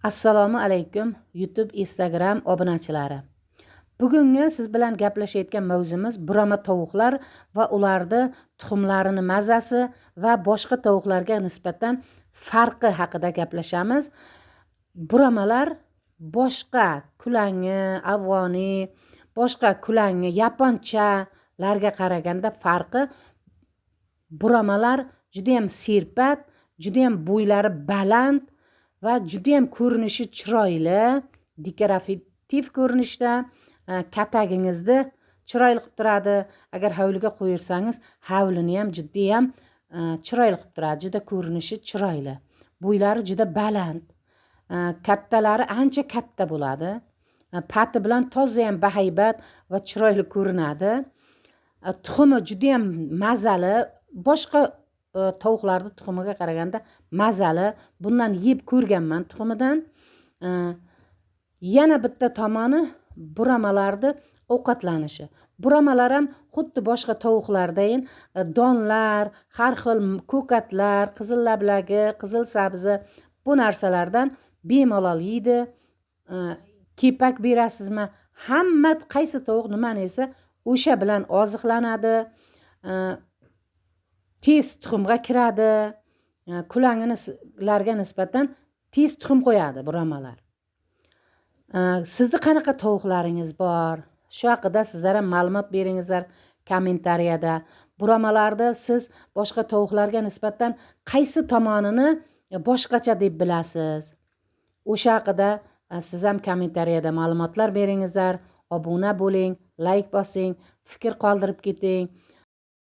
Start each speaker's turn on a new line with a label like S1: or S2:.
S1: Assalomu alaykum YouTube, Instagram obunachilari. Bugungi siz bilan gaplashayotgan mavzumiz burama tovuqlar va ularda tuxumlarini mazasi va boshqa tovuqlarga nisbatan farqi haqida gaplashamiz. Buramalar boshqa kulangi, afg'oniy, boshqa kulangi, yaponchalarga qaraganda farqi buramalar juda ham serpat, juda ham bo'ylari baland va judayam ko'rinishi chiroyli, dekorativ ko'rinishda, katagingizni chiroyli qilib turadi. Agar hovliga qo'yirsangiz, hovlini ham judayam chiroyli qilib turadi. Juda ko'rinishi chiroyli. Bo'ylari juda baland. Kattalari ancha katta bo'ladi. Pati bilan toza ham bahaybat va chiroyli ko'rinadi. Tuxumi judayam mazali. Boshqa tovuqlarni tuxumiga qaraganda mazali. Bundan yeb ko'rganman tuxumidan. Yana bitta tomoni buramalarni ovqatlanishi. Buramalar ham xuddi boshqa tovuqlardayin donlar, har xil ko'katlar, qizil lablagi, qizil sabzi bu narsalardan bemalol yeydi. Kepak berasizmi? Hamma qaysi tovuq nimani yesa o'sha bilan oziqlanadi. Tez tuxumga kiradi. Kulangilarga nisbatan tez tuxum qo'yadi buramalar. Sizni qanaqa tovuqlaringiz bor? Shu haqida sizlar ham ma'lumot beringizlar kommentariyada. Buramalarda siz boshqa tovuqlarga nisbatan qaysi tomonini boshqacha deb bilasiz? O'sha haqida siz ham kommentariyada ma'lumotlar beringizlar. Obuna bo'ling, like bosing, fikr qoldirib keting.